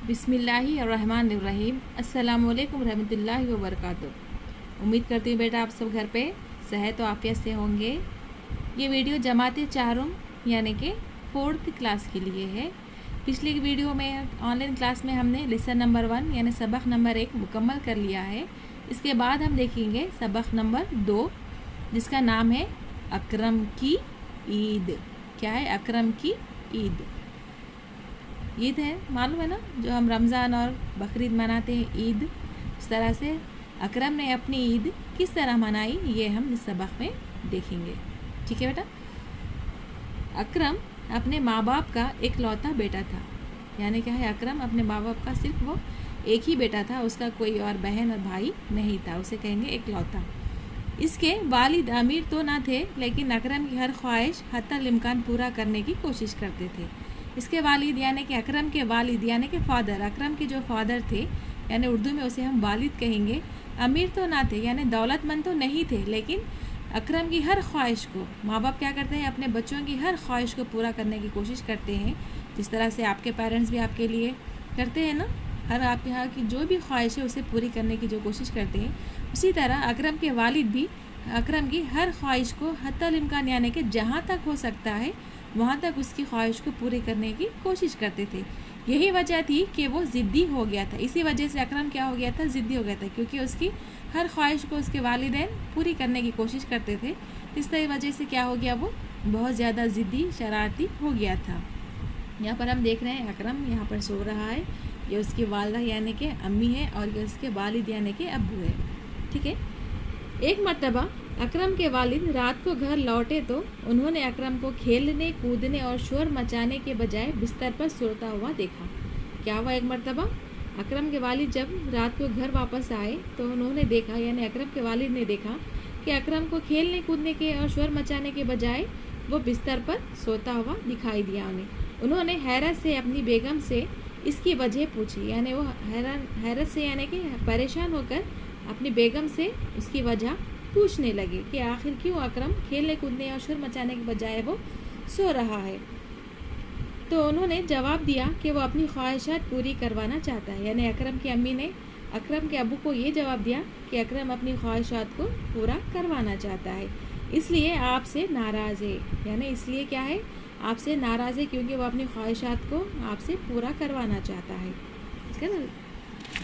बिस्मिल्लाहिर्रहमानिर्रहीम। अस्सलामुअलैकुम रहमतुल्लाहि व बरकातुहू। उम्मीद करती हूँ बेटा आप सब घर पे सेहत व आफियत से होंगे। ये वीडियो जमात चारुम यानी कि 4th क्लास के लिए है। पिछली वीडियो में ऑनलाइन क्लास में हमने लेसन नंबर 1 यानी सबक नंबर 1 मुकम्मल कर लिया है। इसके बाद हम देखेंगे सबक नंबर 2 जिसका नाम है अकरम की ईद। क्या है? अकरम की ईद। ईद है, मालूम है ना, जो हम रमज़ान और बकरीद मनाते हैं ईद। इस तरह से अकरम ने अपनी ईद किस तरह मनाई ये हम इस सबक में देखेंगे। ठीक है बेटा। अकरम अपने माँ बाप का एक लौता बेटा था। यानी क्या है? अकरम अपने माँ बाप का सिर्फ वो एक ही बेटा था, उसका कोई और बहन और भाई नहीं था। उसे कहेंगे एक लौता। इसके वालिद अमीर तो ना थे, लेकिन अकरम की हर ख्वाहिश हत्तल इम्कान पूरा करने की कोशिश करते थे। इसके वालिद यानी कि अकरम के वालिद यानी कि फ़ादर, अकरम के जो फ़ादर थे यानी उर्दू में उसे हम वालिद कहेंगे, अमीर तो ना थे यानी दौलतमंद तो नहीं थे, लेकिन अकरम की हर ख्वाहिश को माँ बाप क्या करते हैं? अपने बच्चों की हर ख्वाहिश को पूरा करने की कोशिश करते हैं। जिस तरह से आपके पेरेंट्स भी आपके लिए करते हैं ना, हर आपके यहाँ की जो भी ख्वाहिश है उसे पूरी करने की जो कोशिश करते हैं, उसी तरह अकरम के वालिद भी अकरम की हर ख्वाहिश को हत्तल इम्कान यानी कि जहाँ तक हो सकता है वहाँ तक उसकी ख्वाहिश को पूरी करने की कोशिश करते थे। यही वजह थी कि वो ज़िद्दी हो गया था। इसी वजह से अकरम क्या हो गया था? ज़िद्दी हो गया था, क्योंकि उसकी हर ख्वाहिश को उसके वालिदैन पूरी करने की कोशिश करते थे। इस तरह वजह से क्या हो गया? वो बहुत ज़्यादा ज़िद्दी शरारती हो गया था। यहाँ पर हम देख रहे हैं अकरम यहाँ पर सो रहा है। ये उसकी वालदा यानी कि अम्मी है और ये उसके वालिद यानी कि अब्बू है। ठीक है। एक मर्तबा अकरम के वालिद रात को घर लौटे तो उन्होंने अकरम को खेलने कूदने और शोर मचाने के बजाय बिस्तर पर सोता हुआ देखा। क्या हुआ? एक मर्तबा अकरम के वालिद जब रात को घर वापस आए तो उन्होंने देखा यानी अकरम के वालिद ने देखा कि अकरम को खेलने कूदने के और शोर मचाने के बजाय वो बिस्तर पर सोता हुआ दिखाई दिया उन्होंने हैरत से अपनी बेगम से इसकी वजह पूछी। यानी वो हैरत से यानी कि परेशान होकर अपनी बेगम से उसकी वजह पूछने लगे कि आखिर क्यों अकरम खेलने कूदने और शोर मचाने के बजाय वो सो रहा है। तो उन्होंने जवाब दिया कि वो अपनी ख्वाहिशात पूरी करवाना चाहता है। यानी अकरम की अम्मी ने अकरम के अब्बू को ये जवाब दिया कि अकरम अपनी ख्वाहिशात को पूरा करवाना चाहता है, इसलिए आपसे नाराज़ है। यानी इसलिए क्या है? आपसे नाराज़ है क्योंकि वो अपनी ख्वाहिशात को आपसे पूरा करवाना चाहता है। ठीक है ना।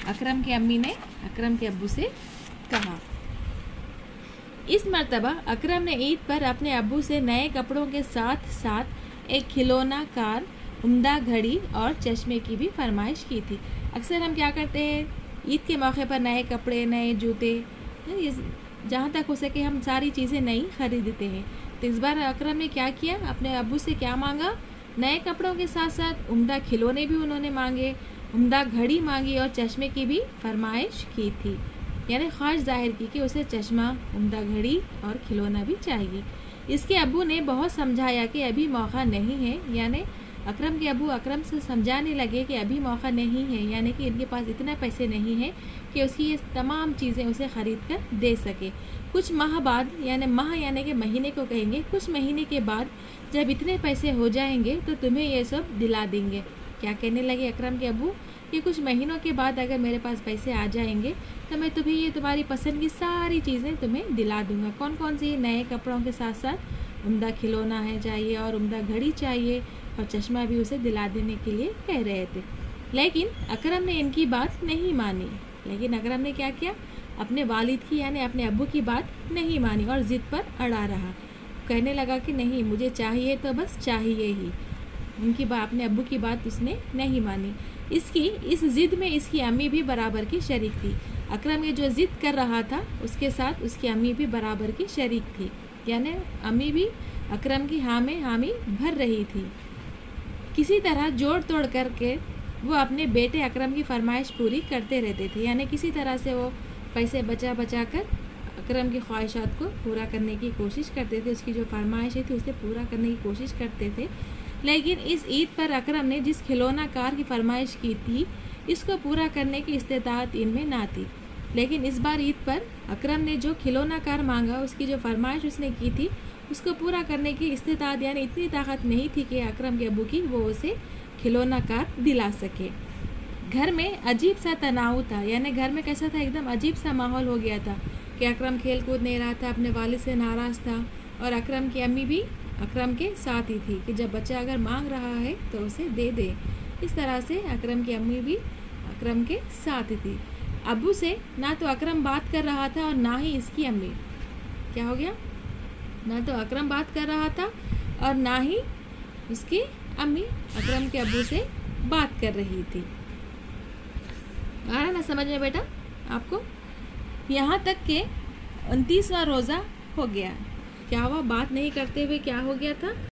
अकरम की अम्मी ने अकरम के अब्बू से कहा। इस मर्तबा अकरम ने ईद पर अपने अब्बू से नए कपड़ों के साथ साथ एक खिलौना कार, उम्दा घड़ी और चश्मे की भी फरमाइश की थी। अक्सर हम क्या करते हैं? ईद के मौके पर नए कपड़े, नए जूते, जहाँ तक हो सके हम सारी चीज़ें नई खरीदते हैं। तो इस बार अकरम ने क्या किया? अपने अब्बू से क्या मांगा? नए कपड़ों के साथ साथ उम्दा खिलौने भी उन्होंने मांगे, उम्दा घड़ी मांगी और चश्मे की भी फरमाइश की थी। यानी ख्वाहिश जाहिर की कि उसे चश्मा, उम्दा घड़ी और खिलौना भी चाहिए। इसके अब्बू ने बहुत समझाया कि अभी मौका नहीं है। यानी अकरम के अब्बू अकरम से समझाने लगे कि अभी मौका नहीं है, यानी कि इनके पास इतने पैसे नहीं हैं कि उसकी ये तमाम चीज़ें उसे ख़रीद कर दे सके। कुछ माह बाद, यानी माह यानी कि महीने को कहेंगे, कुछ महीने के बाद जब इतने पैसे हो जाएंगे तो तुम्हें ये सब दिला देंगे। क्या कहने लगे अकरम के अब्बू कि कुछ महीनों के बाद अगर मेरे पास पैसे आ जाएंगे तो मैं तुम्हें ये तुम्हारी पसंद की सारी चीज़ें तुम्हें दिला दूंगा। कौन कौन सी? नए कपड़ों के साथ साथ उम्दा खिलौना है चाहिए और उम्दा घड़ी चाहिए और चश्मा भी उसे दिला देने के लिए कह रहे थे। लेकिन अकरम ने इनकी बात नहीं मानी। लेकिन अकरम ने क्या किया? अपने वालिद की यानी अपने अब्बू की बात नहीं मानी और ज़िद पर अड़ा रहा। कहने लगा कि नहीं, मुझे चाहिए तो बस चाहिए ही। उनकी बात, अपने अब्बू की बात उसने नहीं मानी। इस ज़िद में इसकी अम्मी भी बराबर की शरीक थी। अकरम ये जो ज़िद कर रहा था उसके साथ उसकी अम्मी भी बराबर की शरीक थी। यानी अम्मी भी अकरम की हाँ में हामी भर रही थी। किसी तरह जोड़ तोड़ करके वो अपने बेटे अकरम की फरमाइश पूरी करते रहते थे। यानी किसी तरह से वो पैसे बचा बचा कर अकरम की ख्वाहिशात को पूरा करने की कोशिश करते थे। उसकी जो फरमाइशें थी उसे पूरा करने की कोशिश करते थे। लेकिन इस ईद पर अकरम ने जिस खिलौना कार की फरमाइश की थी इसको पूरा करने की इस्तेताअत इनमें ना थी। लेकिन इस बार ईद पर अकरम ने जो खिलौना कार मांगा, उसकी जो फरमाइश उसने की थी उसको पूरा करने की इस्तेताअत यानी इतनी ताकत नहीं थी कि अकरम के अब्बू की वो उसे खिलौना कार दिला सके। घर में अजीब सा तनाव था, यानी घर में कैसा था, एकदम अजीब सा माहौल हो गया था कि अकरम खेल कूद नहीं रहा था, अपने वालिद से नाराज़ था और अकरम की अम्मी भी अकरम के साथ ही थी कि जब बच्चा अगर मांग रहा है तो उसे दे दे। इस तरह से अकरम की अम्मी भी अकरम के साथ ही थी। अब्बू से ना तो अकरम बात कर रहा था और ना ही इसकी अम्मी। क्या हो गया, ना तो अकरम बात कर रहा था और ना ही उसकी अम्मी अकरम के अब्बू से बात कर रही थी। आ रहा ना समझ में बेटा आपको? यहाँ तक के 29वां रोज़ा हो गया। क्या हुआ, बात नहीं करते हुए क्या हो गया था,